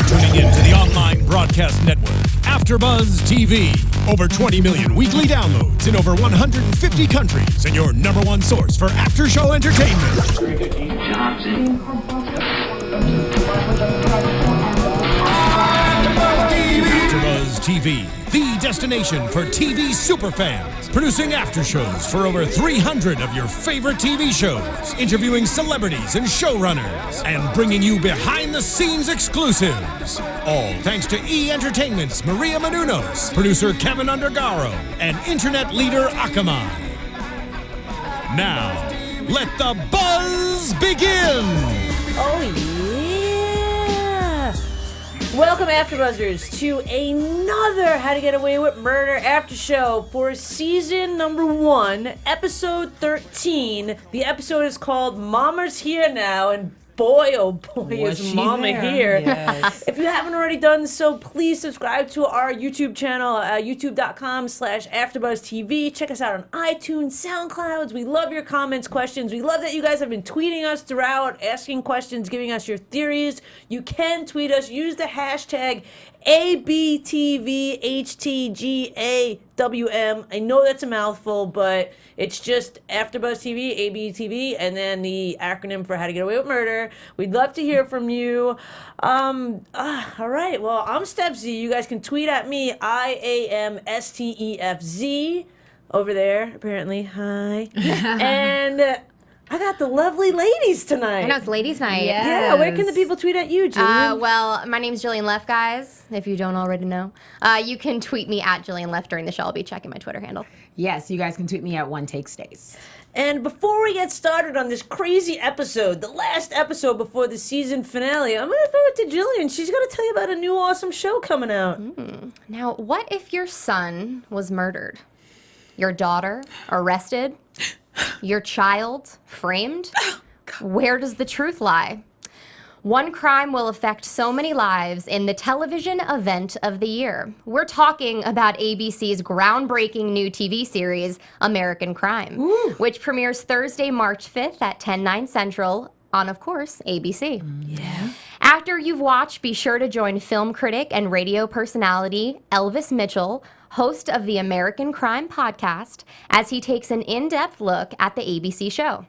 tuning in to the online broadcast network, AfterBuzz TV. Over 20 million weekly downloads in over 150 countries, and your number one source for after-show entertainment. AfterBuzz TV, the destination for TV superfans, producing after-shows for over 300 of your favorite TV shows, interviewing celebrities and showrunners, and bringing you behind-the-scenes exclusives. All thanks to E! Entertainment's Maria Menounos, producer Kevin Undergaro, and internet leader Akamai. Now, let the buzz begin! Oh, yeah! Welcome, AfterBuzzers, to another How to Get Away with Murder after show for season number 1, episode 13. The episode is called Mama's Here Now, and boy, oh boy, is Mama here. Yes. If you haven't already done so, please subscribe to our YouTube channel, youtube.com/AfterBuzzTV. Check us out on iTunes, SoundClouds. We love your comments, questions. We love that you guys have been tweeting us throughout, asking questions, giving us your theories. You can tweet us. Use the hashtag ABTVHTGAWM. I know that's a mouthful, but it's just AfterBuzz TV, ABTV, and then the acronym for How to Get Away with Murder. We'd love to hear from you. All right, well, I'm Stef Z. You guys can tweet at me, IAMSTEFZ, over there, apparently. Hi. And I got the lovely ladies tonight. I know, it's ladies' night. Yes. Yeah, where can the people tweet at you, Jillian? Well, my name's Jillian Leff, guys, if you don't already know. You can tweet me at Jillian Leff during the show. I'll be checking my Twitter handle. Yes, you guys can tweet me at One Take Stace. And before we get started on this crazy episode, the last episode before the season finale, I'm going to throw it to Jillian. She's going to tell you about a new awesome show coming out. Now, what if your son was murdered? Your daughter arrested? Your child framed? Where does the truth lie? One crime will affect so many lives in the television event of the year. We're talking about ABC's groundbreaking new TV series, American Crime, which premieres Thursday, March 5th at 10/9 Central on, of course, ABC. Yeah. After you've watched, be sure to join film critic and radio personality Elvis Mitchell, host of the American Crime podcast, as he takes an in-depth look at the ABC show.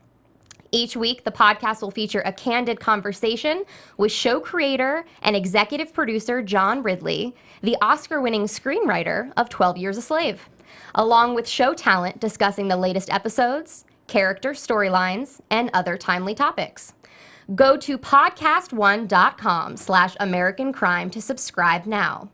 Each week, the podcast will feature a candid conversation with show creator and executive producer John Ridley, the Oscar-winning screenwriter of 12 Years a Slave, along with show talent discussing the latest episodes, character storylines, and other timely topics. Go to podcastone.com/American Crime to subscribe now.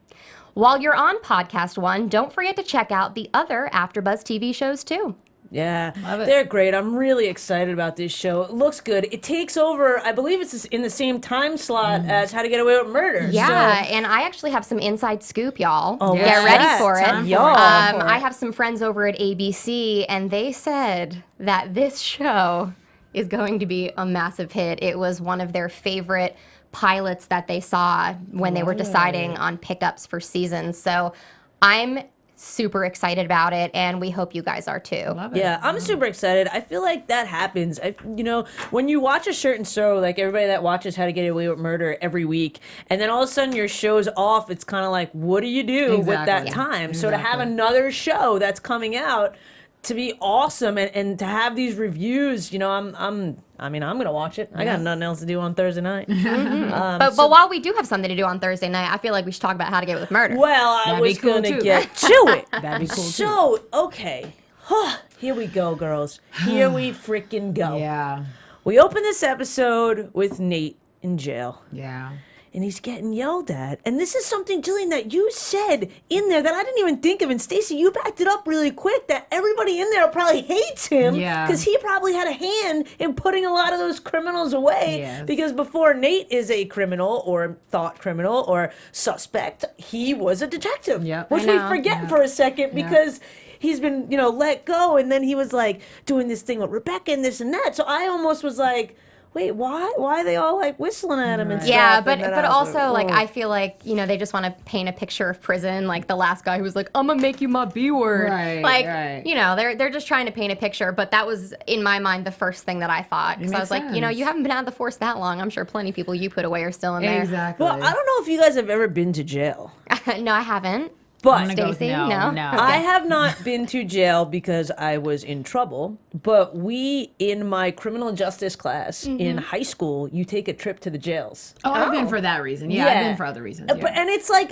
While you're on Podcast One, don't forget to check out the other AfterBuzz TV shows too. Yeah, Love it. they're great. I'm really excited about this show. It looks good. It takes over, I believe it's in the same time slot as How to Get Away with Murder. Yeah, So, and I actually have some inside scoop, y'all. Oh, Get yes. ready for it. Time for Y'all. it. I have some friends over at ABC, and they said that this show is going to be a massive hit. It was one of their favorite pilots that they saw when they were deciding on pickups for seasons. So I'm super excited about it, and we hope you guys are too. Love it. yeah, I'm super excited. I feel like that happens. When you watch a certain show, like everybody that watches How to Get Away with Murder every week, and then all of a sudden your show's off, it's kind of like, what do you do with that Exactly. time? So to have Exactly. another show that's coming out to be awesome and to have these reviews, I'm gonna watch it. I got nothing else to do on Thursday night. But while we do have something to do on Thursday night, I feel like we should talk about How to Get Away with Murder. Well, I That'd be was cool, gonna too. get to it. That'd be cool, too. So, okay. Here we go, girls. Here we freaking go. Yeah. We open this episode with Nate in jail. Yeah. And he's getting yelled at. And this is something, Jillian, that you said in there that I didn't even think of. And Stacy, you backed it up really quick that everybody in there probably hates him. Yeah. Because he probably had a hand in putting a lot of those criminals away. Yes. Because before Nate is a criminal or thought criminal or suspect, he was a detective. Yep. Which I we know. forget Yeah. for a second Yeah. because he's been, let go. And then he was like doing this thing with Rebecca and this and that. So I almost was like, wait, why are they all like whistling at him and stuff? Yeah, And but then but I was also like "Whoa." I feel like they just want to paint a picture of prison, like the last guy who was like, I'm gonna make you my B word. Right, like right. they're just trying to paint a picture. But that was in my mind the first thing that I thought, because I was makes like, sense. you haven't been out of the force that long. I'm sure plenty of people you put away are still in there. Exactly. Well, I don't know if you guys have ever been to jail, No, I haven't. but I'm gonna go with Stacy, no. no. I have not been to jail because I was in trouble, but in my criminal justice class in high school, you take a trip to the jails. Oh, I've been for that reason. Yeah, I've been for other reasons. Yeah. And it's like,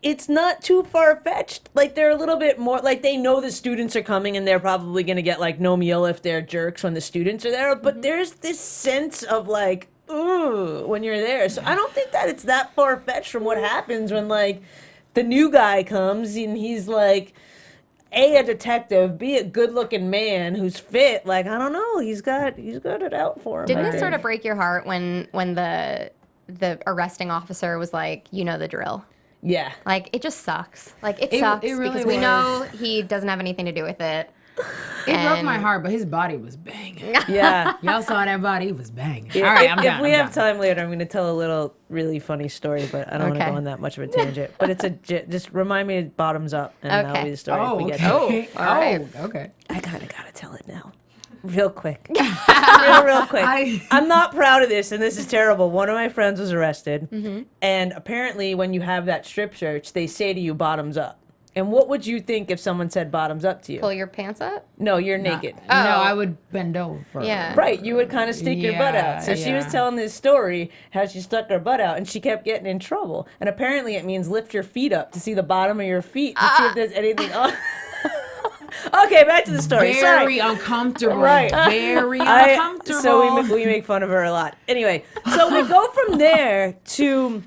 it's not too far-fetched. Like, they're a little bit more, like, they know the students are coming and they're probably going to get, like, no meal if they're jerks when the students are there. But there's this sense of, like, ooh, when you're there. So I don't think that it's that far-fetched from what happens when, like, the new guy comes and he's like, a detective, B, a good-looking man who's fit. Like, I don't know, he's got it out for him. Didn't I it think. sort of break your heart when the arresting officer was like, you know the drill? Yeah. Like, it just sucks. Like, it It sucks really because we was. know he doesn't have anything to do with it. It broke my And- heart, but his body was banging. Yeah. Y'all saw that body, it was banging. Yeah, All right, if, I'm if done. we I'm have done. time later, I'm going to tell a little really funny story, but I don't want to Okay. go on that much of a tangent. But it's just remind me it bottoms up, and that'll Okay. be the story. if Oh, we get okay. to it. Oh, all right. Oh, okay. I kind of got to tell it now, real quick, real quick. I'm not proud of this, and this is terrible. One of my friends was arrested, and apparently, when you have that strip search, they say to you bottoms up. And what would you think if someone said bottoms up to you? Pull your pants up? No, you're naked. No, I would bend over. Yeah. Right, you would kind of stick your butt out. So she was Yeah. telling this story how she stuck her butt out and she kept getting in trouble. And apparently it means lift your feet up to see the bottom of your feet to see if there's anything on. Okay, back to the story. Very Sorry. uncomfortable. Right. Very uncomfortable. So we make fun of her a lot. Anyway, so we go from there to.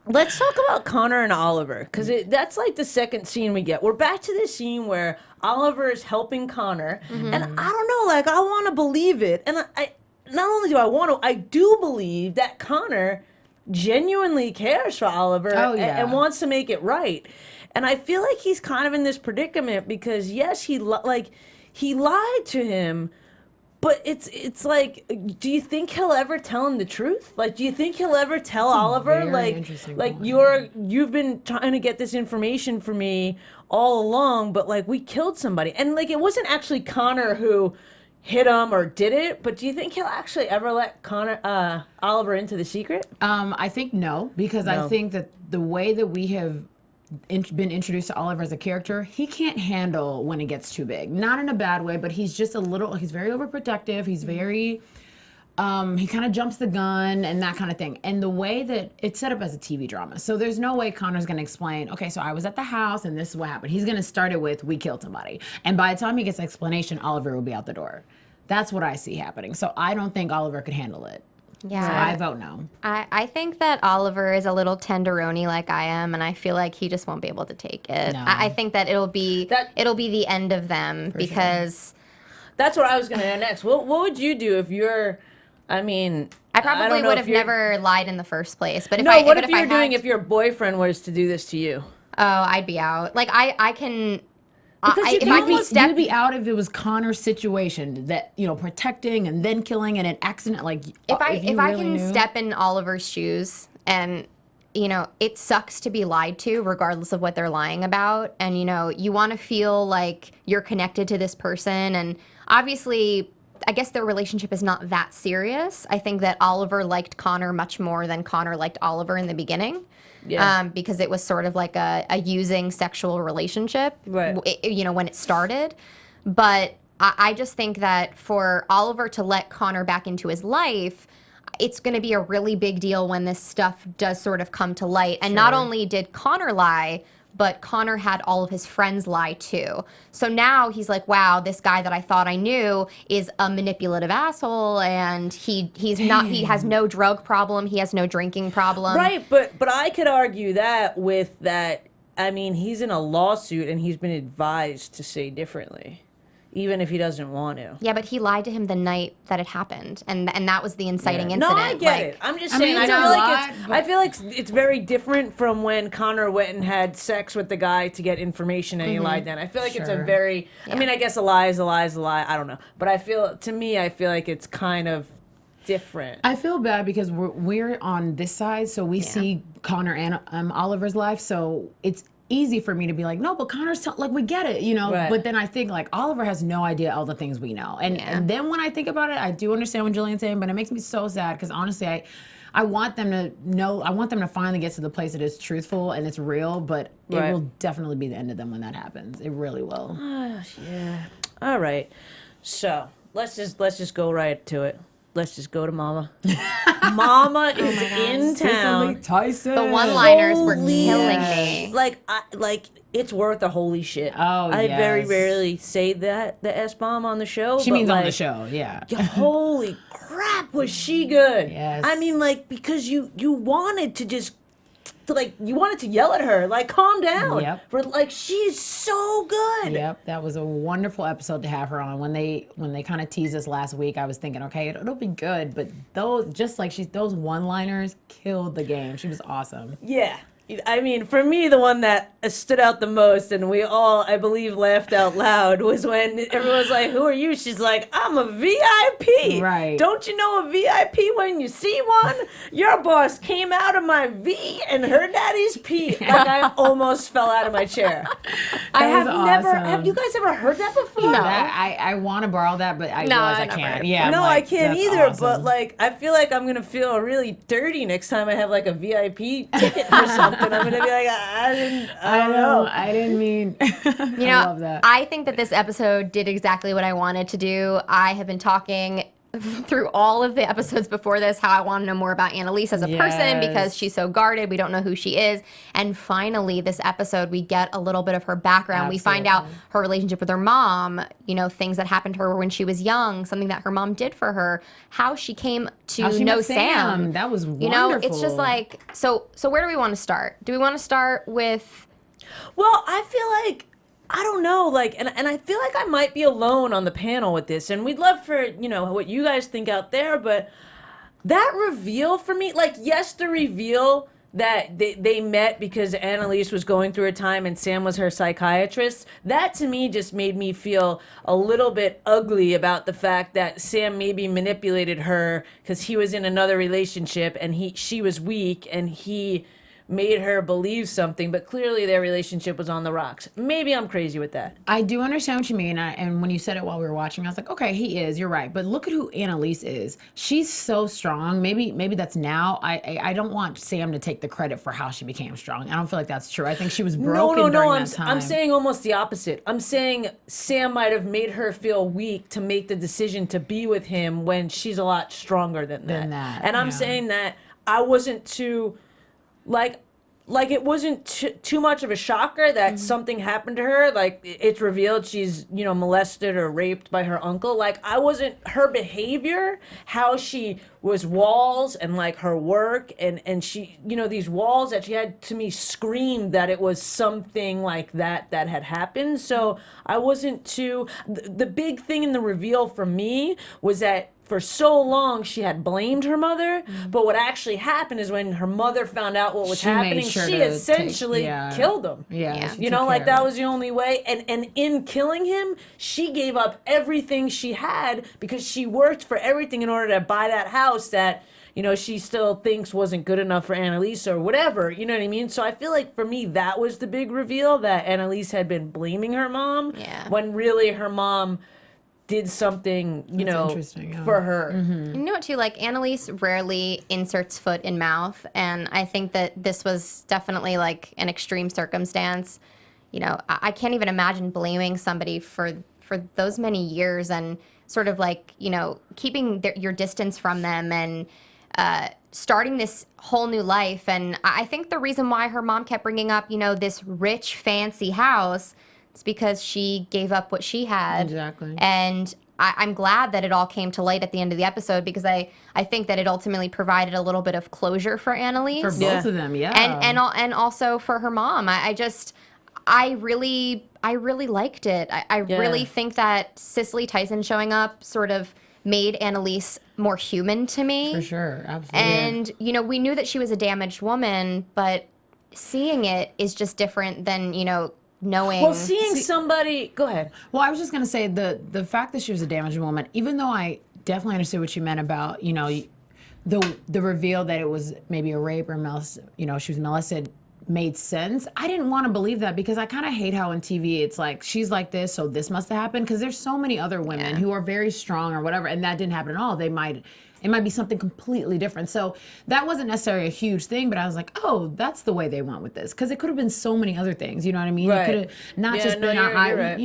Let's talk about Connor and Oliver, because that's like the second scene we get. We're back to this scene where Oliver is helping Connor, and I don't know, like, I want to believe it. And I not only do I want to, I do believe that Connor genuinely cares for Oliver and wants to make it right. And I feel like he's kind of in this predicament because, yes, he lied to him. But it's like, do you think he'll ever tell him the truth? Like, do you think he'll ever tell Oliver, very like interesting point. you've been trying to get this information for me all along, but like we killed somebody, and like it wasn't actually Connor who hit him or did it. But do you think he'll actually ever let Oliver into the secret? I think no, because I think that the way that we have been introduced to Oliver as a character, he can't handle when it gets too big. Not in a bad way, but he's just he's very overprotective. He's very, he kind of jumps the gun and that kind of thing. And the way that it's set up as a TV drama. So there's no way Connor's going to explain, okay, so I was at the house and this is what happened. He's going to start it with, we killed somebody. And by the time he gets explanation, Oliver will be out the door. That's what I see happening. So I don't think Oliver could handle it. Yeah. So I vote no. I think that Oliver is a little tenderoni like I am, and I feel like he just won't be able to take it. No. I think that it'll be the end of them because That's what I was going to add next. What would you do if you're? I mean, I probably don't know would if have you're- never lied in the first place. But if No, I, what but if I you're doing had- if your boyfriend was to do this to you? Oh, I'd be out. Like I can. Because if I can step. You'd be out if it was Connor's situation that protecting and then killing and an accident like If I you can really knew. step in Oliver's shoes, and it sucks to be lied to regardless of what they're lying about, and you want to feel like you're connected to this person, and obviously I guess their relationship is not that serious. I think that Oliver liked Connor much more than Connor liked Oliver in the beginning. Yeah. Because it was sort of like a using sexual relationship, Right. When it started. But I just think that for Oliver to let Connor back into his life, it's going to be a really big deal when this stuff does sort of come to light. And not only did Connor lie, but Connor had all of his friends lie too. So now he's like, wow, this guy that I thought I knew is a manipulative asshole, and he has no drug problem, he has no drinking problem. Right, but I could argue that with that. I mean, he's in a lawsuit and he's been advised to say differently, even if he doesn't want to. Yeah, but he lied to him the night that it happened, and that was the inciting No, incident. I get it. I'm just saying. it's a I feel like it's very different from when Connor went and had sex with the guy to get information and he lied then. I feel like it's a Sure. very. I mean, I guess a lie is a lie is a lie. I don't know, but I feel like it's kind of different. I feel bad because we're on this side, so we see Connor and Oliver's life, so it's easy for me to be like, no, but Connor's like, we get it, you know. Right. But then I think like Oliver has no idea all the things we know, and then when I think about it, I do understand what Jillian's saying, but it makes me so sad because honestly, I want them to know. I want them to finally get to the place that is truthful and it's real, but it will definitely be the end of them when that happens. It really will. Yeah. All right. So let's just go right to it. Let's just go to Mama. Mama is in town. Tyson. The one-liners were killing me. Like it's worth a holy shit. Oh, I yes. very rarely say that the S-bomb on the show. She but means like, on the show, yeah. Holy crap, was she good? Yes. I mean, like, because you wanted to just, like, you wanted to yell at her, like, calm down. Yep. For, like, she's so good. Yep, that was a wonderful episode to have her on. When they kind of teased us last week, I was thinking, okay, it'll be good, but those one-liners killed the game. She was awesome. Yeah. I mean, for me, the one that stood out the most, and we all, I believe, laughed out loud, was when everyone was like, who are you? She's like, I'm a VIP. Right. Don't you know a VIP when you see one? Your boss came out of my V and her daddy's P. Like, I almost fell out of my chair. Have you guys ever heard that before? No. I want to borrow that, but I realize I can't. Yeah. No, like, I can't that's either, awesome. but, like, I feel like I'm going to feel really dirty next time I have, like, a VIP ticket for something. I'm gonna be like, I don't know. I didn't mean. You know, I love that. I think that this episode did exactly what I wanted to do. I have been talking through all of the episodes before this how I want to know more about Annalise as a person because she's so guarded. We don't know who she is. And finally, this episode, we get a little bit of her background. Absolutely. We find out her relationship with her mom, you know, things that happened to her when she was young, something that her mom did for her, how she came to know Sam. That was wonderful. You know, it's just like, so where do we want to start? Do we want to start with... Well, I feel like, I don't know, like, and I feel like I might be alone on the panel with this, and we'd love for, you know, what you guys think out there, but that reveal for me, like, yes, the reveal that they met because Annalise was going through a time and Sam was her psychiatrist, that to me just made me feel a little bit ugly about the fact that Sam maybe manipulated her because he was in another relationship and she was weak and he made her believe something, but clearly their relationship was on the rocks. Maybe I'm crazy with that. I do understand what you mean, and when you said it while we were watching, I was like, okay, he is. You're right. But look at who Annalise is. She's so strong. Maybe that's now. I don't want Sam to take the credit for how she became strong. I don't feel like that's true. I think she was broken during that time. I'm saying almost the opposite. I'm saying Sam might have made her feel weak to make the decision to be with him when she's a lot stronger than that. And I'm saying that I wasn't too... Like it wasn't too much of a shocker that something happened to her. Like, it's revealed she's, you know, molested or raped by her uncle. Like, her behavior, how she was walls and, like, her work and she, you know, these walls that she had, to me, screamed that it was something like that had happened. So I wasn't too... The big thing in the reveal for me was that for so long, she had blamed her mother, but what actually happened is when her mother found out what was happening, she essentially killed him. Yeah. You know, like, that was the only way. And in killing him, she gave up everything she had because she worked for everything in order to buy that house that, you know, she still thinks wasn't good enough for Annalise or whatever. You know what I mean? So I feel like for me, that was the big reveal, that Annalise had been blaming her mom when really her mom did something, you know, for her. You know what, too? Like, Annalise rarely inserts foot in mouth, and I think that this was definitely, like, an extreme circumstance. You know, I can't even imagine blaming somebody for those many years and sort of, like, you know, keeping your distance from them and starting this whole new life. And I think the reason why her mom kept bringing up, you know, this rich, fancy house, it's because she gave up what she had. Exactly. And I'm glad that it all came to light at the end of the episode because I think that it ultimately provided a little bit of closure for Annalise. For both of them, and also for her mom. I really liked it. I really think that Cicely Tyson showing up sort of made Annalise more human to me. For sure, absolutely. And, you know, we knew that she was a damaged woman, but seeing it is just different than, you know, knowing. Well, somebody... Go ahead. Well, I was just going to say the fact that she was a damaged woman, even though I definitely understood what you meant about, the reveal that it was maybe a rape or she was molested made sense. I didn't want to believe that because I kind of hate how on TV it's like she's like this, so this must have happened, because there's so many other women who are very strong or whatever, and that didn't happen at all. It might be something completely different. So that wasn't necessarily a huge thing, but I was like, oh, that's the way they went with this, because it could have been so many other things. You know what I mean? Right. It could have not just been you're right.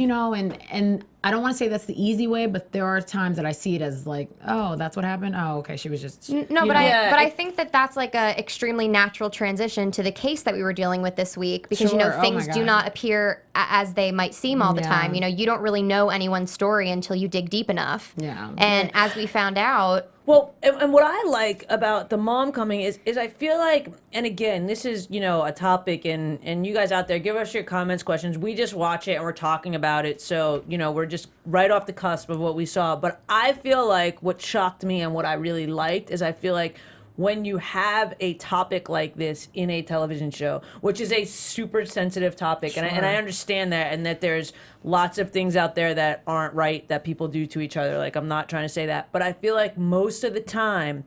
and I don't want to say that's the easy way, but there are times that I see it as like, oh, that's what happened. Oh, okay, she was just I think that that's like a extremely natural transition to the case that we were dealing with this week, because things do not appear as they might seem all the time. You don't really know anyone's story until you dig deep enough. Yeah. And as we found out. Well, and what I like about the mom coming is I feel like, and again, this is, a topic, and you guys out there, give us your comments, questions. We just watch it and we're talking about it. So, we're just right off the cusp of what we saw. But I feel like what shocked me and what I really liked is I feel like when you have a topic like this in a television show, which is a super sensitive topic, and I understand that, and that there's lots of things out there that aren't right that people do to each other. Like, I'm not trying to say that, but I feel like most of the time,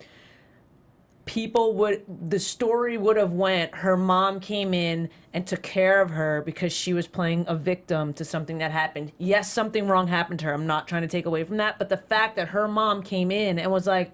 the story would have went, her mom came in and took care of her because she was playing a victim to something that happened. Yes, something wrong happened to her. I'm not trying to take away from that, but the fact that her mom came in and was like,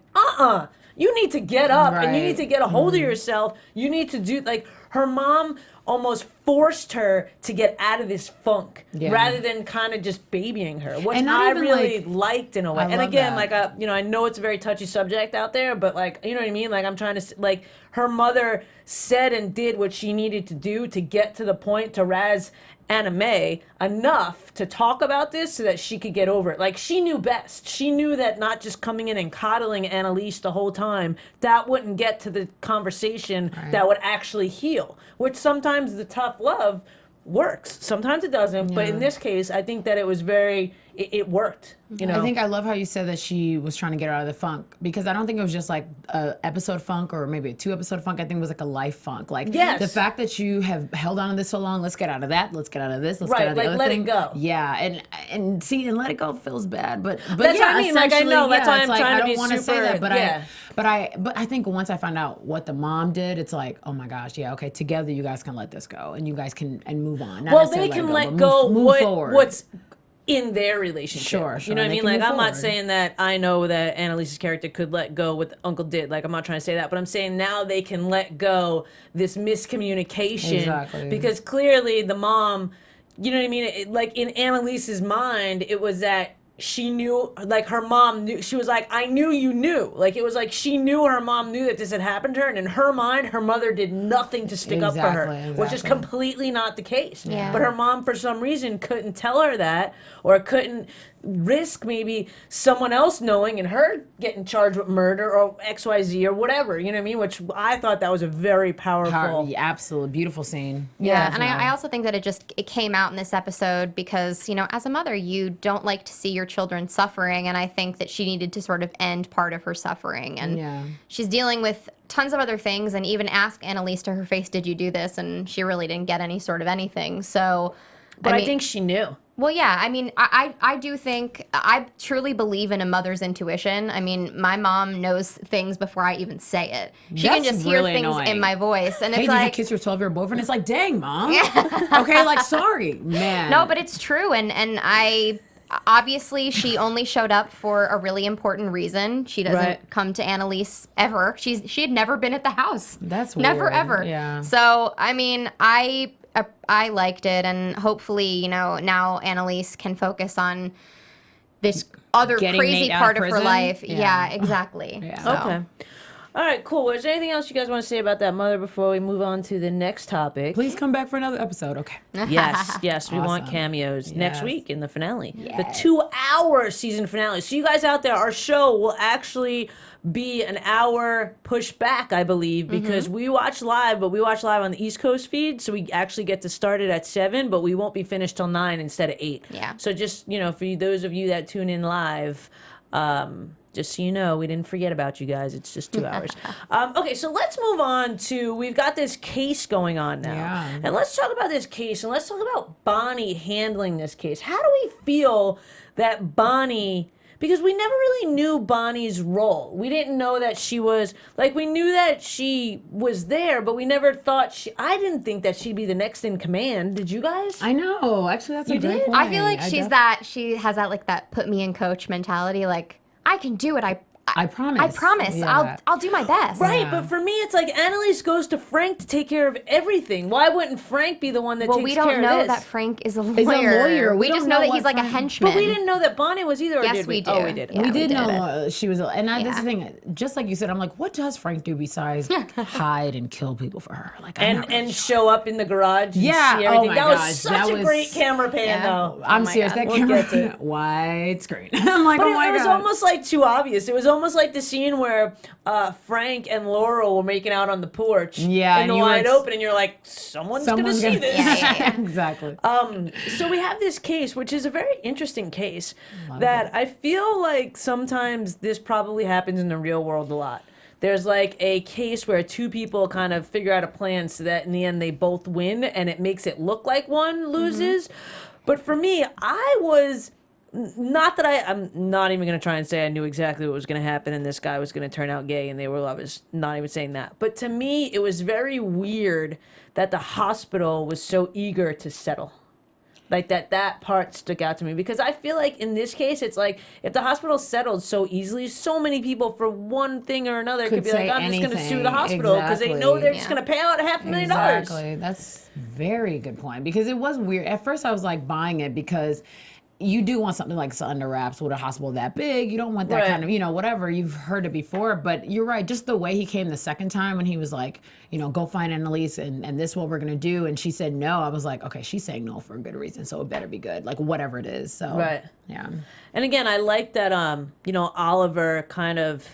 you need to get up and you need to get a hold of yourself. You need to do, like, her mom almost forced her to get out of this funk rather than kind of just babying her, which I really liked in a way. And again, that. I know it's a very touchy subject out there, but you know what I mean? Like, I'm trying to, her mother said and did what she needed to do to get to the point to razz Anna Mae enough to talk about this so that she could get over it. Like, she knew best. She knew that not just coming in and coddling Annalise the whole time, that wouldn't get to the conversation that would actually heal, which sometimes the tough love works. Sometimes it doesn't, but in this case, I think that it was it worked. I think I love how you said that she was trying to get her out of the funk, because I don't think it was just like a episode funk or maybe a 2-episode funk. I think it was like a life funk. Like, the fact that you have held on to this so long, let's get out of that, let's get out of this, let's get out of the other let thing. It go. Yeah, and see, and let it go feels bad, but that's what I mean. Like, I know that's why I'm trying to be super. I don't want to say that, but I think once I found out what the mom did, it's like, oh my gosh, okay, together you guys can let this go and you guys can move on. Well, they can let go. Move forward. What's in their relationship. Sure. You know what I mean? Like, I'm not saying that I know that Annalise's character could let go what Uncle did. Like, I'm not trying to say that, but I'm saying now they can let go this miscommunication. Exactly. Because clearly the mom, you know what I mean? Like, in Annalise's mind, it was that she knew, like, her mom knew. She was like, I knew you knew. Like, it was like she knew her mom knew that this had happened to her, and in her mind, her mother did nothing to stick up for her, which is completely not the case. Yeah. But her mom, for some reason, couldn't tell her that, or couldn't risk maybe someone else knowing and her getting charged with murder or XYZ or whatever, you know what I mean? Which I thought that was a very powerful. Absolutely beautiful scene. Yeah, and I also think that it came out in this episode because, as a mother, you don't like to see your children suffering, and I think that she needed to sort of end part of her suffering. And she's dealing with tons of other things, and even asked Annalise to her face, did you do this? And she really didn't get any sort of anything. So, but I think she knew. Well, yeah, I mean, I do think, I truly believe in a mother's intuition. I mean, my mom knows things before I even say it. She can just hear things in my voice. And it's like, did you kiss your 12-year-old boyfriend? It's like, dang, Mom. Okay, like, sorry, man. No, but it's true. And obviously, she only showed up for a really important reason. She doesn't come to Annalise ever. She had never been at the house. That's weird. Never, ever. Yeah. So, I mean, I liked it, and hopefully, now Annalise can focus on this other crazy part of her life. Yeah, exactly. Yeah. So. Okay. All right, cool. Is there anything else you guys want to say about that mother before we move on to the next topic? Please come back for another episode. Okay. Yes, we want cameos next week in the finale. The 2-hour season finale. So you guys out there, our show will actually be an hour pushed back, I believe, because we watch live, but we watch live on the East Coast feed, so we actually get to start it at 7, but we won't be finished till 9 instead of 8. Yeah. So just, for those of you that tune in live, just so you know, we didn't forget about you guys. It's just 2 hours. Okay, so let's move on to, we've got this case going on now. Yeah. And let's talk about this case, and let's talk about Bonnie handling this case. How do we feel that Bonnie because we never really knew Bonnie's role. We didn't know that she was, like, we knew that she was there, but we never thought I didn't think that she'd be the next in command. Did you guys? I know. Actually, that's a great point. I feel like she has that like that put me in coach mentality. Like, I can do it. I promise. I promise. Yeah. I'll do my best. Right, but for me, it's like Annalise goes to Frank to take care of everything. Why wouldn't Frank be the one that takes care of this? Well, we don't know that Frank is a lawyer. We just know that he's like a henchman. But we didn't know that Bonnie was either, or yes, did we? we do. Oh, we did. Yeah, we did know she was, and that's the thing. Just like you said, I'm like, what does Frank do besides hide and kill people for her? Like, and show up in the garage. Yeah, and see everything. oh my that was gosh, such a great camera pan, though. I'm serious. That camera widescreen. I'm like, oh my god. It was almost like too obvious. It was almost like the scene where Frank and Laurel were making out on the porch in the wide open, and you're like, someone's gonna see this. Yeah. Exactly. So we have this case, which is a very interesting case that I feel like sometimes this probably happens in the real world a lot. There's like a case where two people kind of figure out a plan so that in the end they both win, and it makes it look like one loses. But for me, I was... Not that I'm not even going to try and say I knew exactly what was going to happen and this guy was going to turn out gay and they were lovers. Not even saying that. But to me, it was very weird that the hospital was so eager to settle. Like that part stuck out to me because I feel like in this case, it's like if the hospital settled so easily, so many people for one thing or another could be like, I'm just going to sue the hospital because they know they're just going to pay out $500,000. Exactly. That's a very good point because it was weird. At first, I was like buying it because you do want something like under wraps with a hospital that big. You don't want that kind of, whatever. You've heard it before, but you're right. Just the way he came the second time when he was like, go find Annalise and this is what we're going to do. And she said no. I was like, okay, she's saying no for a good reason. So it better be good. Like whatever it is. So, yeah. And again, I like that, Oliver kind of,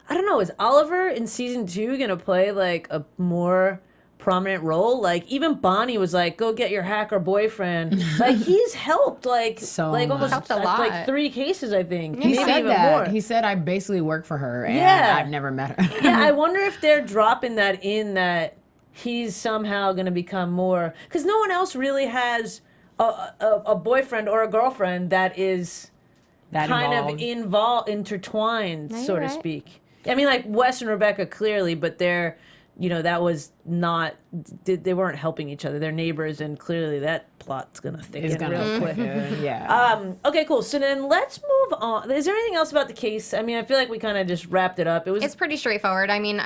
I don't know, is Oliver in season 2 going to play like a more prominent role? Like even Bonnie was like, go get your hacker boyfriend. Like he's helped almost helped a lot. Like 3 cases, I think. He maybe said even that. more. He said I basically work for her and I've never met her. Yeah, I wonder if they're dropping that in that he's somehow going to become more, because no one else really has a boyfriend or a girlfriend that is intertwined, so to speak. I mean, like Wes and Rebecca clearly, but they're, that was not, they weren't helping each other. They're neighbors, and clearly that plot's going to thicken real quick. Yeah. Okay, cool. So then let's move on. Is there anything else about the case? I mean, I feel like we kind of just wrapped it up. It's pretty straightforward. I mean,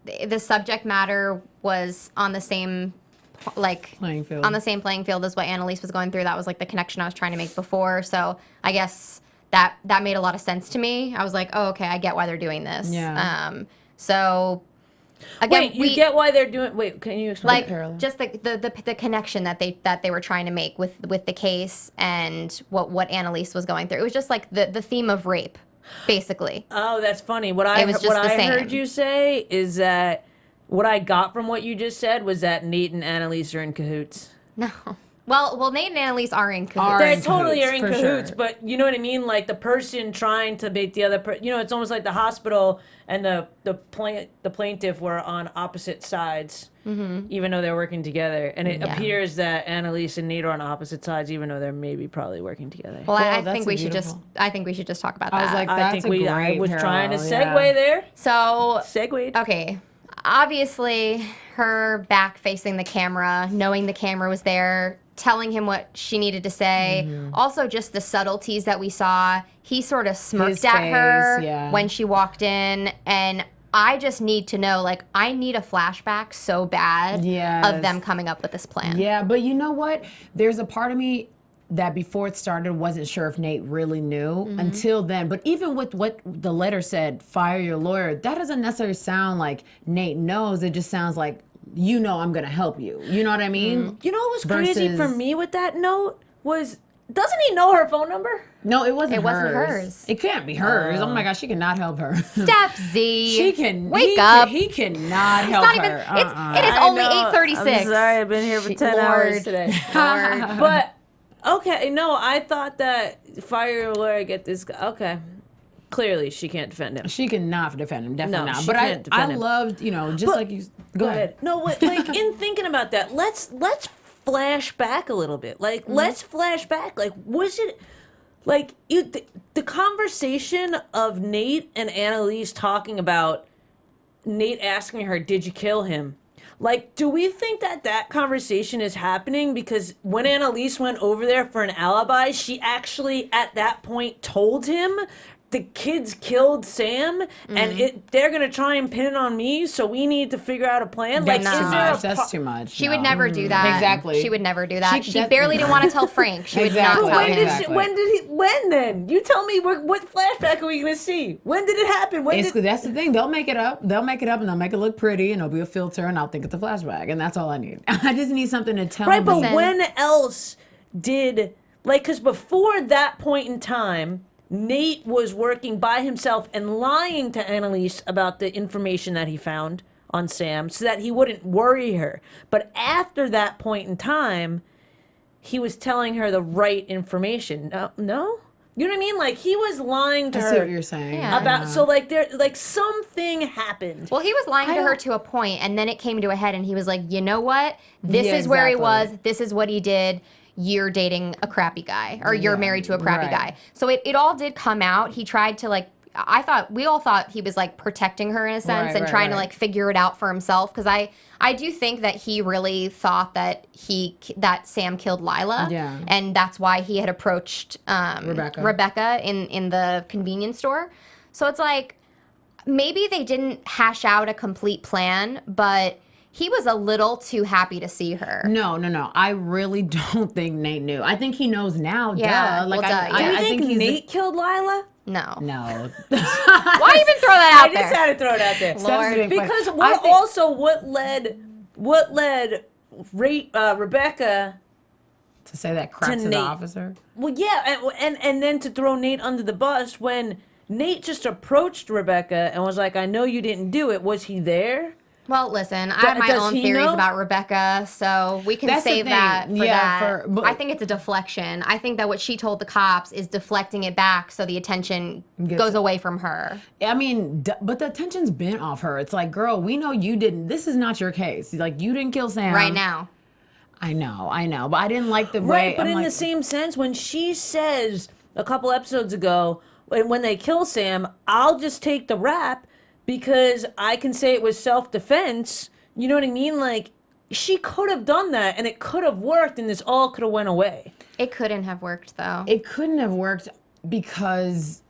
the subject matter was on the same playing field as what Annalise was going through. That was like the connection I was trying to make before. So I guess that made a lot of sense to me. I was like, oh, okay, I get why they're doing this. Yeah. So again, you get why they're doing. Wait, can you explain? Like just the connection that they were trying to make with the case and what Annalise was going through. It was just like the theme of rape, basically. Oh, that's funny. What I heard you say is that what I got from what you just said was that Nate and Annalise are in cahoots. No. Well, Nate and Annalise are in cahoots. They totally are in cahoots, but you know what I mean? Like the person trying to make the other person, it's almost like the hospital and the plaintiff were on opposite sides, even though they're working together. And it appears that Annalise and Nate are on opposite sides, even though they're maybe probably working together. Well, I think we should just talk about that. I was like, I was trying to segue there. So segued. Okay. Obviously, her back facing the camera, knowing the camera was there, telling him what she needed to say. Also, just the subtleties that we saw. He sort of smirked at her when she walked in, and I just need to know, I need a flashback so bad of them coming up with this plan. Yeah, but you know what? There's a part of me that before it started wasn't sure if Nate really knew until then. But even with what the letter said, fire your lawyer, that doesn't necessarily sound like Nate knows. It just sounds like, I'm going to help you. You know what I mean? You know what was crazy for me with that note was, doesn't he know her phone number? No, it wasn't hers. It can't be hers. Oh my gosh, she cannot help her. Stef Z. She can. Wake up. He cannot help her. It is only 8:36. I'm sorry, I've been here for 10 hours today. But, okay, no, I thought that fire your lawyer, get this guy. Okay. Clearly, she can't defend him. She cannot defend him, definitely not. She but can't defend I him. loved, just like you. Go ahead. No, in thinking about that, let's flash back a little bit. Let's flash back. Was it? Like, the conversation of Nate and Annalise talking about Nate asking her, did you kill him? Like, do we think that conversation is happening? Because when Annalise went over there for an alibi, she actually, at that point, told him the kids killed Sam, and they're going to try and pin it on me, so we need to figure out a plan. That's like, too much. That's too much. She would never do that. Exactly. She would never do that. She barely didn't want to tell Frank. She would not Exactly. tell When him. did when then? You tell me what flashback are we going to see? When did it happen? Basically, that's the thing. They'll make it up. And they'll make it look pretty, and it'll be a filter, and I'll think it's a flashback, and that's all I need. I just need something to tell me. Right, but when else did, like, because before that point in time, Nate was working by himself and lying to Annalise about the information that he found on Sam so that he wouldn't worry her. But after that point in time, he was telling her the right information. No? You know what I mean? Like, he was lying to her. I see what you're saying. Yeah. About, so, like, something happened. Well, he was lying to her to a point, and then it came to a head, and he was like, you know what? This Yeah, is where he exactly. was. This is what he did. You're dating a crappy guy, or you're married to a crappy right. guy. So it all did come out. He tried to, like, we all thought he was, like, protecting her in a sense and trying to, like, figure it out for himself. Because I do think that he really thought that Sam killed Lila. Yeah. And that's why he had approached Rebecca in the convenience store. So it's like, maybe they didn't hash out a complete plan, but he was a little too happy to see her. No. I really don't think Nate knew. I think he knows now. Yeah, Duh. Like, well, duh, I yeah. Do you think think he's Nate killed Lila? No. No. Why even throw that out I just there? had to throw it out there. Lord. Because what led Rebecca to say that crap to the Nate. officer. Well, yeah, and then to throw Nate under the bus when Nate just approached Rebecca and was like, I know you didn't do it. Was he there? Well, listen, I have my Does own he theories know? about Rebecca, so we can That's the save that thing. for Yeah, that. but- I think it's a deflection. I think that what she told the cops is deflecting it back so the attention goes away from her. I mean, but the attention's been off her. It's like, girl, we know you didn't. This is not your case. Like, you didn't kill Sam. Right now. I know. But I didn't like the way. Right, but I'm in like, the same sense, when she says a couple episodes ago, when they kill Sam, I'll just take the rap because I can say it was self-defense. You know what I mean? Like, she could have done that, and it could have worked, and this all could have went away. It couldn't have worked, though. It couldn't have worked because.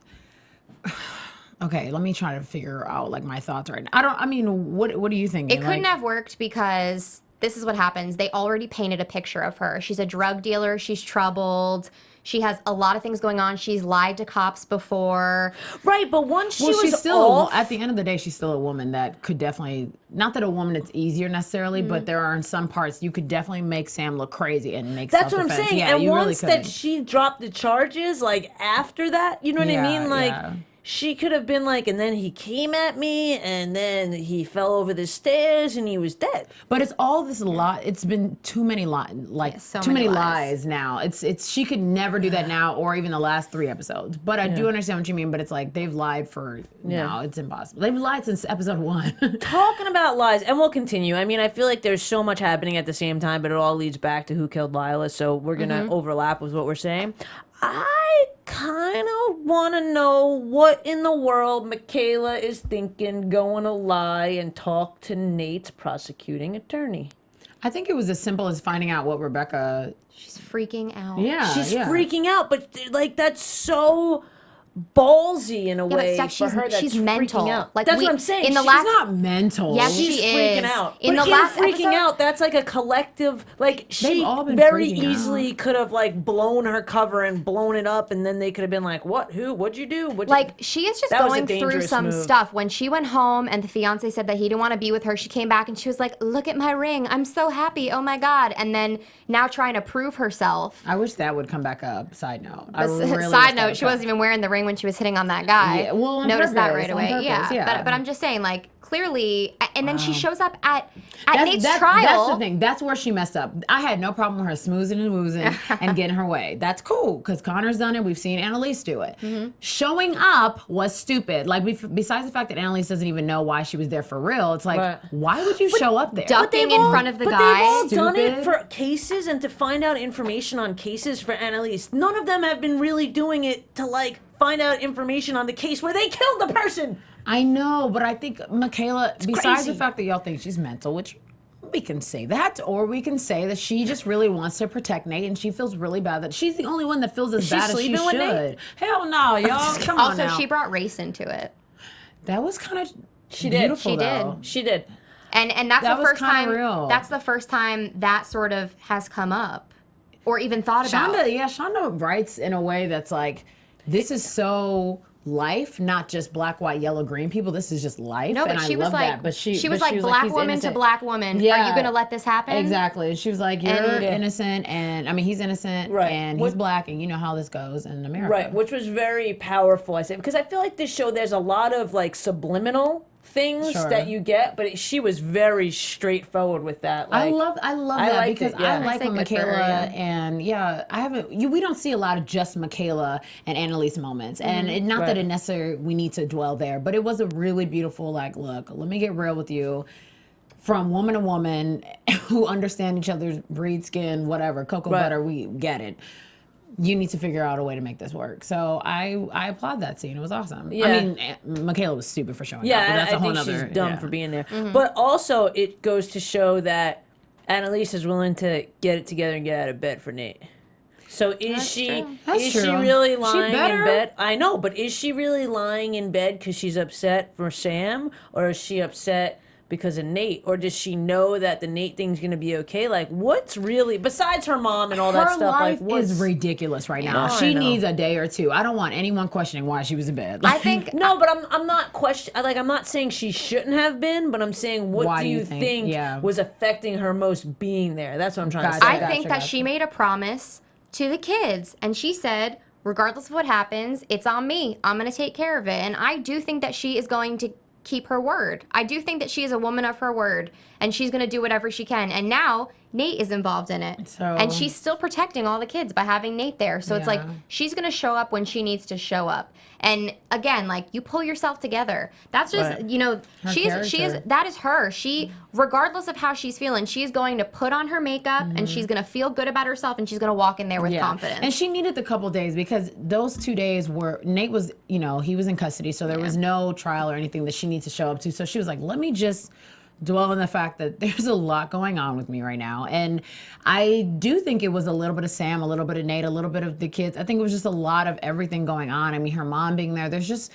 Okay, let me try to figure out like my thoughts right now. What do you think? It couldn't have worked because this is what happens. They already painted a picture of her. She's a drug dealer. She's troubled. She has a lot of things going on. She's lied to cops before. Right, but once she was she's still off, at the end of the day, she's still a woman that could definitely, not that a woman it's easier necessarily, but there are in some parts you could definitely make Sam look crazy and make that's what I'm self-defense. saying. Yeah, And you once really that she dropped the charges, like after that, you know what I mean? Like she could have been like, and then he came at me, and then he fell over the stairs, and he was dead. But it's all this lie. It's been too many too many lies now. It's she could never do that now, or even the last 3 episodes. But I do understand what you mean. But it's like they've lied for now. It's impossible. They've lied since episode 1. Talking about lies, and we'll continue. I mean, I feel like there's so much happening at the same time, but it all leads back to who killed Lila. So we're gonna overlap with what we're saying. I kind of want to know what in the world Michaela is thinking going to lie and talk to Nate's prosecuting attorney. I think it was as simple as finding out what Rebecca. She's freaking out. Yeah, She's yeah. freaking out, but like that's so ballsy in a Yeah, way but Steph, for her. That's she's freaking mental. out. Like That's we- what I'm saying. in the She's last- Not mental. Yes, She's she freaking is. out. In But the again, last freaking episode- out, that's like a collective, like she all been very freaking easily could have like blown her cover and blown it up, and then they could have been like, what, who, what'd you do? Like, she is just That was a going through dangerous some move. stuff. When she went home and the fiance said that he didn't want to be with her, she came back and she was like, look at my ring. I'm so happy. Oh my God. And then now trying to prove herself. I wish that would come back up. Side note. I But really wish side that note, would she come. wasn't even wearing the ring when she was hitting on that guy. Yeah, well, on Noticed that purpose, right on away. purpose, yeah. But I'm just saying, like, clearly, and then she shows up at Nate's trial. That's the thing. That's where she messed up. I had no problem with her smoozing and woozing and getting her way. That's cool because Connor's done it. We've seen Annalise do it. Showing up was stupid. Like, besides the fact that Annalise doesn't even know why she was there for real, it's like, why would you show up there? Ducking in front of the guy. They've all done it for cases and to find out information on cases for Annalise. None of them have been really doing it to, like, find out information on the case where they killed the person. I know, but I think Michaela, besides crazy. the fact that y'all think she's mental, which we can say that, or we can say that she just really wants to protect Nate and she feels really bad that she's the only one that feels as bad as she sleeping with Nate? should. Hell no, y'all. Come on Also, now. she brought race into it. That was kind of She beautiful, did. though. She did. And that's That the was first kinda time. real. That's the first time that sort of has come up, or even thought about. Shonda writes in a way that's like, this is so life, not just black, white, yellow, green people. This is just life. No, but and she I was love like, that. But she was like, black he's woman to innocent. black woman. Are Yeah. you gonna let this happen? Exactly. She was like, you're And- innocent, and I mean, he's innocent, Right. and he's black, and you know how this goes in America. Right, which was very powerful, I say, because I feel like this show, there's a lot of, like, subliminal things Sure. that you get, but she was very straightforward with that. Like, I love I that liked because it, yeah. I like I say when good for her, Michaela yeah. and we don't see a lot of just Michaela and Annalise moments, and not that Right. it necessarily we need to dwell there, but it was a really beautiful, like, look, let me get real with you. From woman to woman who understand each other's breed, skin, whatever, cocoa Right. butter, we get it. You need to figure out a way to make this work. So I applaud that scene. It was awesome. Yeah. I mean, Michaela was stupid for showing up. But Yeah, that's I a whole think nother, she's dumb yeah. for being there. But also, it goes to show that Annalise is willing to get it together and get out of bed for Nate. So is she That's is she true. really She lying in better. bed? I know, but is she really lying in bed because she's upset for Sam, or is she upset because of Nate, or does she know that the Nate thing's gonna be okay? Like, what's really besides her mom and all that Her stuff? life Like, what's is ridiculous right now. I She know. needs a day or two. I don't want anyone questioning why she was in bed. I think No, but I'm not I'm not saying she shouldn't have been, but I'm saying what Why do you think Yeah. was affecting her most being there? That's what I'm trying to Gotcha. say. I think that gotcha. she made a promise to the kids, and she said, regardless of what happens, it's on me. I'm going to take care of it. And I do think that she is going to keep her word. I do think that she is a woman of her word, and she's going to do whatever she can. And now Nate is involved in it. So- and she's still protecting all the kids by having Nate there. So it's like Yeah. she's going to show up when she needs to show up. And again, like, you pull yourself together. That's just, Right. you know, she is character. that is her. She, regardless of how she's feeling, she's going to put on her makeup and she's going to feel good about herself, and she's going to walk in there with confidence. And she needed the couple days because those 2 days were Nate was, he was in custody, so there was no trial or anything that she needs to show up to. So she was like, let me just dwell on the fact that there's a lot going on with me right now. And I do think it was a little bit of Sam, a little bit of Nate, a little bit of the kids. I think it was just a lot of everything going on. I mean, her mom being there, there's just,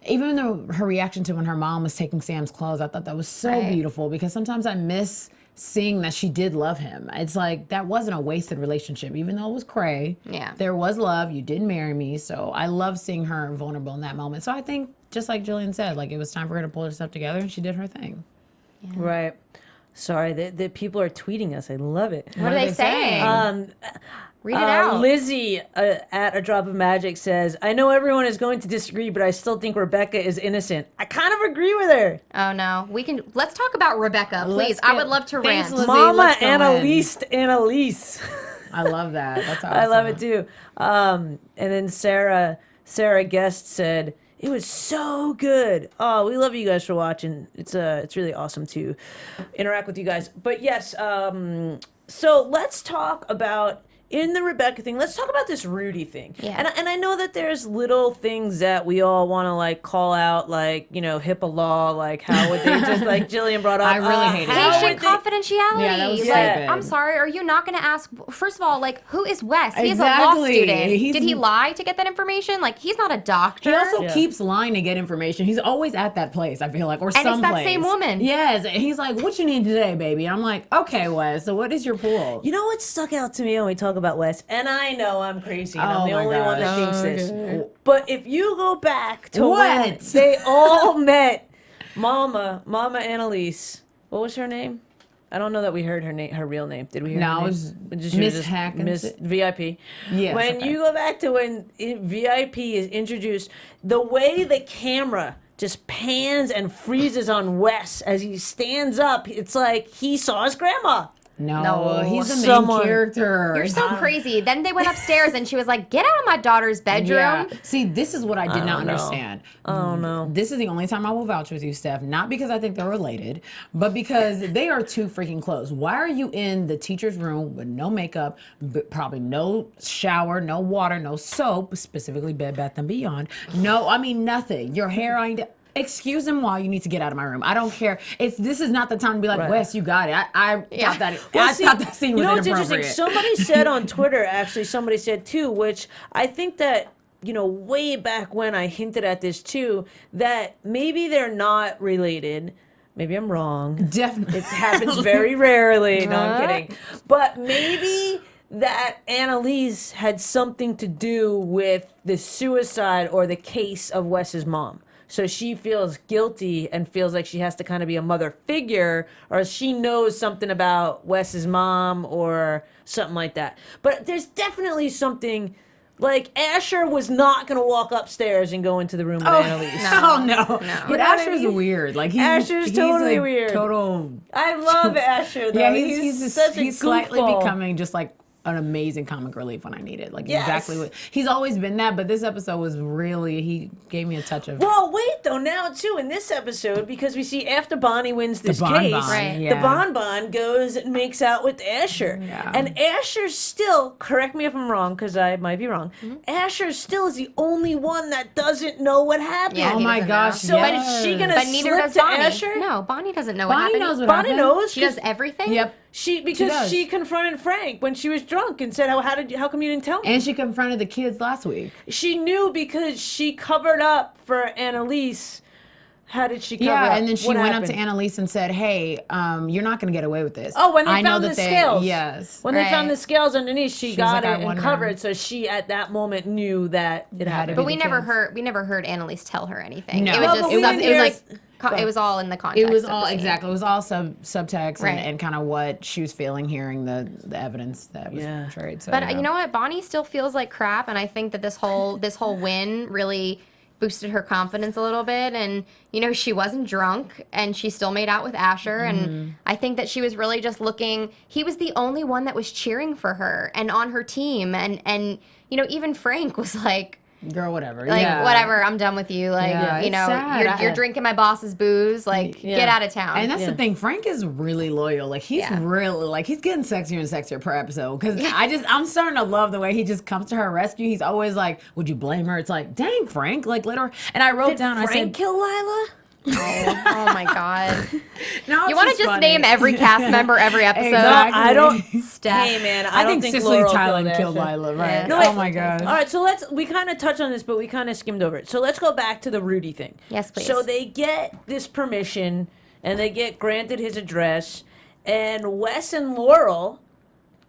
even though her reaction to when her mom was taking Sam's clothes, I thought that was so Right. beautiful because sometimes I miss seeing that she did love him. It's like, that wasn't a wasted relationship, even though it was cray. Yeah. There was love. You did marry me. So I love seeing her vulnerable in that moment. So I think, just like Jillian said, like, it was time for her to pull herself together, and she did her thing. Right. Sorry, the people are tweeting us. I love it. what are they saying? Read it out. Lizzie at A Drop of Magic says, I know everyone is going to disagree, but I still think Rebecca is innocent. I kind of agree with her. Oh no, let's talk about Rebecca, please. Let's I get- would love to Thanks, rant. Lizzie. Mama let's go Annalise. I love that. That's awesome. I love it too. And then Sarah Guest said, it was so good. Oh, we love you guys for watching. It's really awesome to interact with you guys. But yes, so let's talk about, in the Rebecca thing, let's talk about this Rudy thing. Yeah. And I know that there's little things that we all want to, like, call out, like, HIPAA law, like, how would they just, like Jillian brought up. I really hate it. how Patient would they- confidentiality. Yeah, that was like, stupid. I'm sorry, are you not going to ask? First of all, like, who is Wes? He is a law Exactly. student. He's- Did he lie to get that information? Like, he's not a doctor. He also Yeah. keeps lying to get information. He's always at that place, I feel like, or it's that someplace. same woman. Yes. He's like, what you need today, baby? And I'm like, okay, Wes, so what is your pool? You know what stuck out to me when we talk about Wes? And I know I'm crazy, and Oh I'm the my only one that gosh. thinks this. But if you go back to when What? they all met, Mama Annalise, what was her name? I don't know that we heard her real name. Did we hear her No, name? it was She Miss just Hackins- Miss VIP. Yes, When okay. you go back to when VIP is introduced, the way the camera just pans and freezes on Wes as he stands up. It's like he saw his grandma. No, he's the main character. You're so crazy. Then they went upstairs and she was like, get out of my daughter's bedroom. Yeah. See, this is what I did not understand. Oh, no. This is the only time I will vouch with you, Steph. Not because I think they're related, but because they are too freaking close. Why are you in the teacher's room with no makeup, probably no shower, no water, no soap, specifically Bed Bath & Beyond? No, I mean, nothing. Your hair ain't... Excuse him while you need to get out of my room. I don't care. This is not the time to be like, Wes, you got it. I thought that scene was what's inappropriate. interesting? Somebody said on Twitter, actually, somebody said too, which I think that, way back when I hinted at this too, that maybe they're not related. Maybe I'm wrong. Definitely. It happens very rarely. No, I'm kidding. But maybe that Annalise had something to do with the suicide or the case of Wes's mom. So she feels guilty and feels like she has to kind of be a mother figure, or she knows something about Wes's mom or something like that. But there's definitely something, like Asher was not going to walk upstairs and go into the room with Annalise. No. But Asher's weird. Like Asher's totally weird. Total. I love Asher though. Yeah, he's slightly goofball. becoming just like an amazing comic relief when I need it. Like Yes. exactly what he's always been that, but this episode was really, he gave me a touch of... Well, wait though, now too in this episode, because we see after Bonnie wins this Bon case, Bon, the Bon goes and makes out with Asher. Yeah. And Asher still, correct me if I'm wrong, because I might be wrong, Asher still is the only one that doesn't know what happened. Yeah, Oh he my doesn't gosh, know. So yes. is she gonna But neither slip does to Bonnie. Asher? No, Bonnie doesn't know what Bonnie happened. knows what Bonnie happened. knows. She does everything? Yep. Because she does. confronted Frank when she was drunk and said, how come you didn't tell me? And she confronted the kids last week. She knew because she covered up for Annalise. How did she cover up? Yeah, and then she What went happened? up to Annalise and said, hey, you're not going to get away with this. Oh, when they I know found that the scales. Yes. When they Right. found the scales underneath, she got was like, it I and wonder. covered. So she, at that moment, knew that it happened. But be we the never kids. heard Annalise tell her anything. No. It No, was but just we sub- didn't it was hear- like it was all in the context. It was of all the scene. exactly. It was all subtext Right. and kind of what she was feeling, hearing the evidence that was Yeah. portrayed. So, But you know what? Bonnie still feels like crap, and I think that this whole win really boosted her confidence a little bit. And she wasn't drunk, and she still made out with Asher. And I think that she was really just looking. He was the only one that was cheering for her and on her team, and even Frank was like. girl, whatever. Like, yeah. whatever, I'm done with you. Like, Yeah, it's sad. you're drinking my boss's booze. Like, get out of town. And that's the thing. Frank is really loyal. Like he's really he's getting sexier and sexier per episode. Because I'm starting to love the way he just comes to her rescue. He's always like, "Would you blame her?" It's like, dang, Frank. Like let her. And I wrote down. Frank I said, kill Lila? oh my God. no, You want to just funny. name every cast member every episode? Exactly. I don't. Steph. Hey man, I don't think think Cicely Laurel Tylen killed Asher. Lila, right? Yeah. No, Oh wait. my God. All right, so we kind of touched on this, but we kind of skimmed over it. So let's go back to the Rudy thing. Yes, please. So they get this permission, and they get granted his address, and Wes and Laurel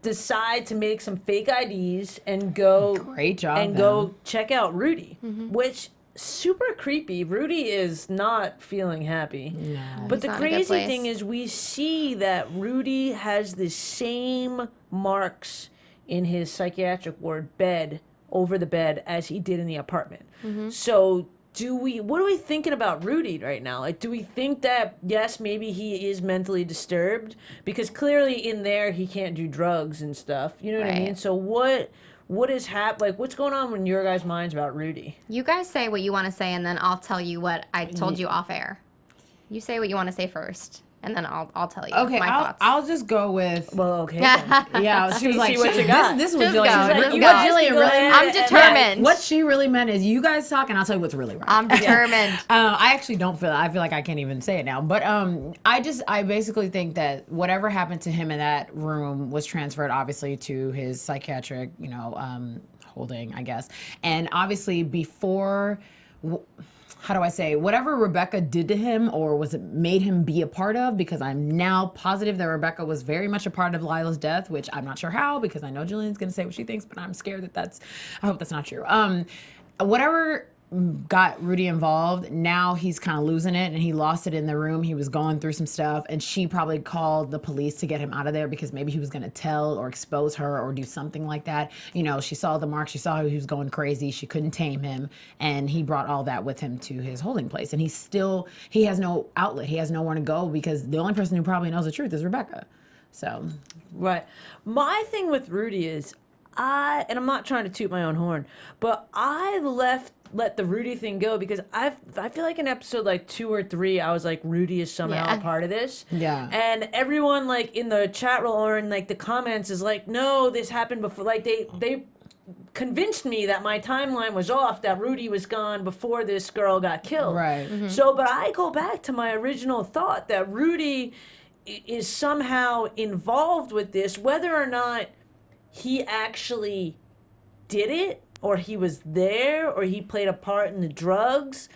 decide to make some fake IDs and go. Great job, And them. go check out Rudy, Mm-hmm. which super creepy. Rudy is not feeling happy. No. But the not in a good crazy place. thing is we see that Rudy has the same marks in his psychiatric ward bed, over the bed, as he did in the apartment. Mm-hmm. So what are we thinking about Rudy right now? Like, do we think that, yes, maybe he is mentally disturbed? Because clearly in there he can't do drugs and stuff. You know what I Right. mean? So what is like, what's going on in your guys' minds about Rudy? You guys say what you want to say, and then I'll tell you what I told you off air. You say what you want to say first, and then I'll tell you Okay, my thoughts. I'll just go with. Well, okay. Then. Yeah, she was like, what you got. this is what Just Jillian. go, She's like, just what go. Jillian Go really ahead. I'm determined. What she really meant is you guys talk, and I'll tell you what's really right. I'm determined. I actually don't feel. I feel like I can't even say it now. But I basically think that whatever happened to him in that room was transferred, obviously, to his psychiatric, holding, I guess. And obviously, before. How do I say, whatever Rebecca did to him or was it made him be a part of, because I'm now positive that Rebecca was very much a part of Lila's death, which I'm not sure how, because I know Jillian's going to say what she thinks, but I'm scared I hope that's not true. Whatever got Rudy involved, now he's kind of losing it, and he lost it in the room. He was going through some stuff, and she probably called the police to get him out of there because maybe he was going to tell or expose her or do something like that. You know, she saw the mark, she saw how he was going crazy, she couldn't tame him, and he brought all that with him to his holding place. And he has no outlet, he has nowhere to go because the only person who probably knows the truth is Rebecca. So. Right. My thing with Rudy is, and I'm not trying to toot my own horn, but I let the Rudy thing go because I feel like in episode like 2 or 3 I was like, Rudy is somehow a part of this. Yeah. And everyone like in the chat room or in like the comments is like, no, this happened before. Like they convinced me that my timeline was off, that Rudy was gone before this girl got killed. Right. Mm-hmm. So, but I go back to my original thought that Rudy is somehow involved with this, whether or not he actually did it, or he was there, or he played a part in the drugs.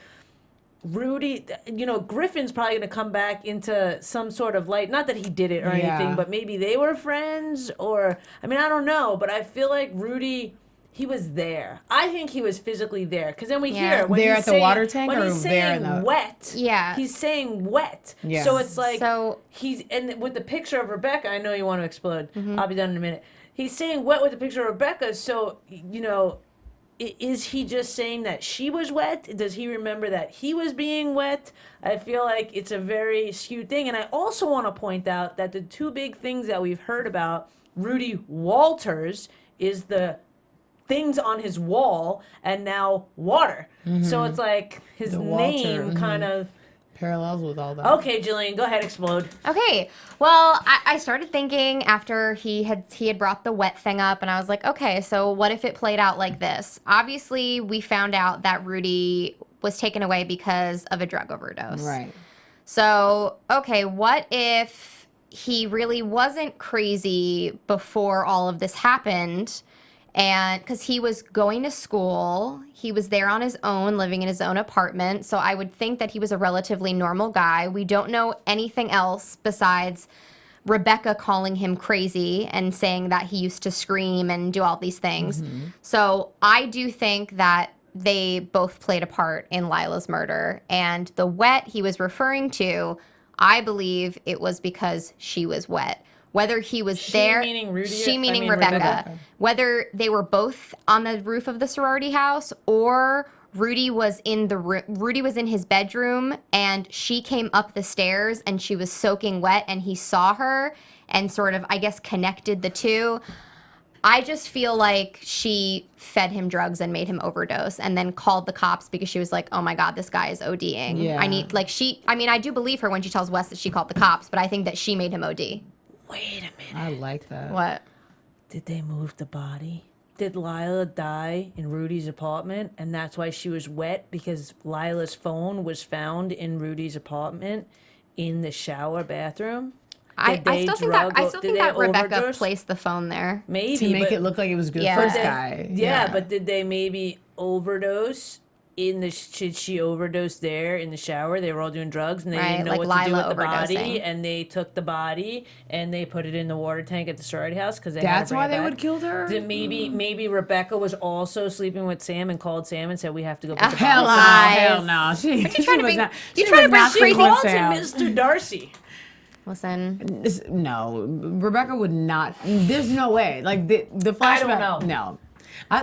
Rudy, you know, Griffin's probably going to come back into some sort of light. Not that he did it or anything, but maybe they were friends, or, I mean, I don't know, but I feel like Rudy, he was there. I think he was physically there, because then we hear when there he's at the water tank, when or he's there in saying the wet. Yeah. He's saying wet. Yeah. So it's like he's and with the picture of Rebecca, I know you want to explode. I'll be done in a minute. He's saying wet with the picture of Rebecca, so, you know, is he just saying that she was wet? Does he remember that he was being wet? I feel like it's a very skewed thing. And I also want to point out that the 2 big things that we've heard about Rudy Walters is the things on his wall and now water. So it's like his name kind of parallels with all that. Okay, Jillian, go ahead, explode. Okay, well, I started thinking after he had brought the wet thing up, and I was like, okay, so what if it played out like this? Obviously, we found out that Rudy was taken away because of a drug overdose. Right. So, okay, what if he really wasn't crazy before all of this happened? And because he was going to school, he was there on his own, living in his own apartment. So I would think that he was a relatively normal guy. We don't know anything else besides Rebecca calling him crazy and saying that he used to scream and do all these things. Mm-hmm. So I do think that they both played a part in Lila's murder. And the wet he was referring to, I believe it was because she was wet. Whether he was there, meaning Rudy, she meaning Rebecca. Whether they were both on the roof of the sorority house, or Rudy was in his bedroom and she came up the stairs and she was soaking wet and he saw her and sort of, I guess, connected the two. I just feel like she fed him drugs and made him overdose and then called the cops because she was like, oh my God, this guy is ODing. Yeah. I do believe her when she tells Wes that she called the cops, but I think that she made him OD. Wait a minute. I like that. What? Did they move the body? Did Lila die in Rudy's apartment and that's why she was wet? Because Lila's phone was found in Rudy's apartment in the shower bathroom? I still think that Rebecca overdose? Placed the phone there. Maybe. To make it look like it was good for this guy. Yeah, but did they maybe overdose? Should she overdose there in the shower? They were all doing drugs and they didn't know like what to do Lila with the body, overdosing. and they took the body and they put it in the water tank at the sorority house because that's why they would kill her. Maybe Rebecca was also sleeping with Sam and called Sam and said we have to go. Put the Hell body. no, hell no. She trying to was bring- not. you she trying to was not bring She sleeping with calls him Sam. Mr. Darcy. Listen. No, Rebecca would not. There's no way. Like the flashback. I don't know. No.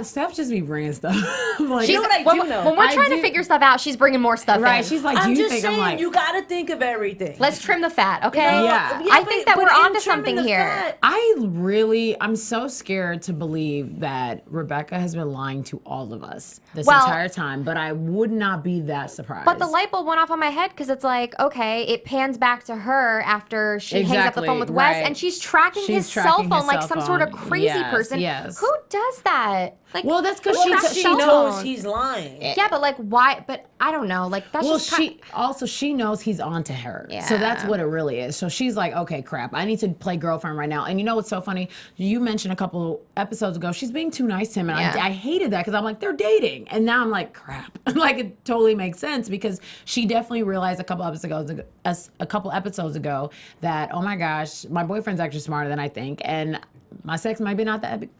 Steph just be bringing stuff. Like, You know what I do know? When we're trying to figure stuff out, she's bringing more stuff right? in. She's like, I'm do you just think saying, I'm like? you got to think of everything. Let's trim the fat, okay? Yeah. I think that we're onto something here. I'm so scared to believe that Rebecca has been lying to all of us this entire time, but I would not be that surprised. But the light bulb went off on my head because it's like, okay, it pans back to her after she hangs up the phone with Wes, and she's tracking his cell phone like some sort of crazy person. Yes. Who does that? Like, well, that's because she knows he's lying. Yeah, but like, why? But I don't know. Like, that's just she knows he's onto her. Yeah. So that's what it really is. So she's like, okay, crap, I need to play girlfriend right now. And you know what's so funny? You mentioned a couple episodes ago, she's being too nice to him. And I hated that because I'm like, they're dating. And now I'm like, crap. Like, it totally makes sense because she definitely realized a couple episodes ago that, oh my gosh, my boyfriend's actually smarter than I think. And my sex maybe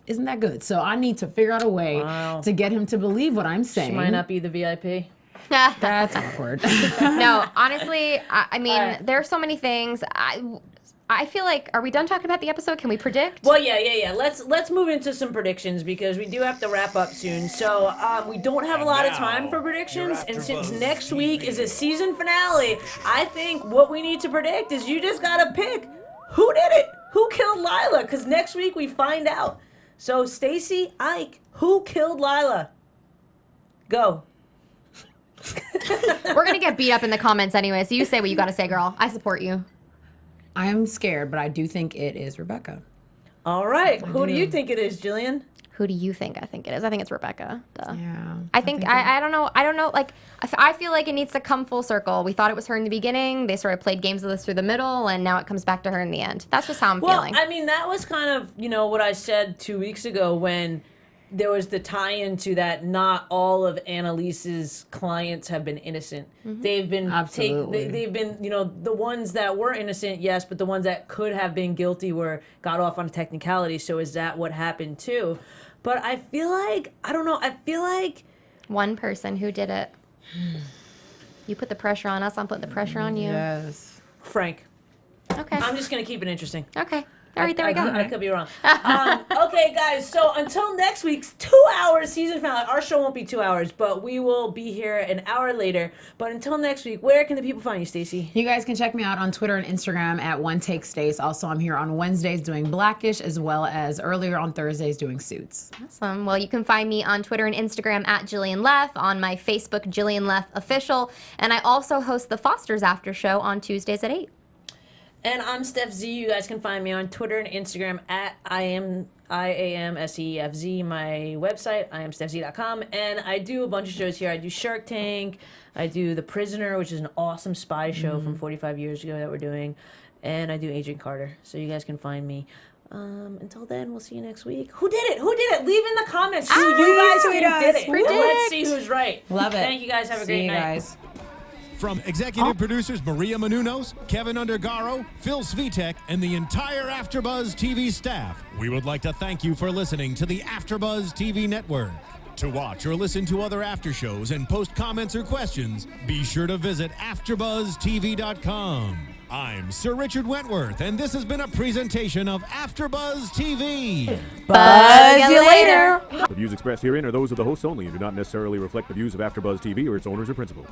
isn't that good. So I need to figure out a way to get him to believe what I'm saying. She might not be the VIP. That's awkward. No, honestly, I mean, there are so many things. I feel like, are we done talking about the episode? Can we predict? Well, yeah. Let's move into some predictions because we do have to wrap up soon. So we don't have a lot of time for predictions, and since next week is a season finale, I think what we need to predict is you just gotta pick who did it, who killed Lila, because next week we find out. So Stacy Ike, who killed Lila? Go. We're gonna get beat up in the comments anyway, so you say what you gotta say, girl. I support you. I am scared, but I do think it is Rebecca. All right. Who do you think it is, Jillian? Who do you think I think it is? I think it's Rebecca. Duh. Yeah. I don't know. Like, I feel like it needs to come full circle. We thought it was her in the beginning. They sort of played games with us through the middle, and now it comes back to her in the end. That's just how I'm feeling. Well, I mean, that was kind of, what I said 2 weeks ago when there was the tie-in to that not all of Annalise's clients have been innocent. Mm-hmm. They've been they've been, the ones that were innocent, yes, but the ones that could have been guilty got off on a technicality. So is that what happened too? But I feel like, I don't know, one person who did it. You put the pressure on us, I'm putting the pressure on you. Yes. Frank. Okay. I'm just going to keep it interesting. Okay. All right, there we go. I could be wrong. Okay, guys, so until next week's 2-hour season finale, our show won't be 2 hours, but we will be here an hour later. But until next week, where can the people find you, Stacy? You guys can check me out on Twitter and Instagram at OneTakeStace. Also, I'm here on Wednesdays doing Blackish, as well as earlier on Thursdays doing Suits. Awesome. Well, you can find me on Twitter and Instagram at Jillian Leff, on my Facebook, Jillian Leff Official, and I also host the Foster's After Show on Tuesdays at 8. And I'm Stef Z. You guys can find me on Twitter and Instagram at IAMSEFZ. My website, IamStefZ.com. And I do a bunch of shows here. I do Shark Tank. I do The Prisoner, which is an awesome spy show from 45 years ago that we're doing. And I do Agent Carter. So you guys can find me. Until then, we'll see you next week. Who did it? Leave in the comments who you guys did it. Let's see who's right. Love it. Thank you guys. Have a great night. Guys. From executive producers Maria Menounos, Kevin Undergaro, Phil Svitek, and the entire AfterBuzz TV staff, we would like to thank you for listening to the AfterBuzz TV network. To watch or listen to other after shows and post comments or questions, be sure to visit AfterBuzzTV.com. I'm Sir Richard Wentworth, and this has been a presentation of AfterBuzz TV. Buzz you later. The views expressed herein are those of the hosts only and do not necessarily reflect the views of AfterBuzz TV or its owners or principals.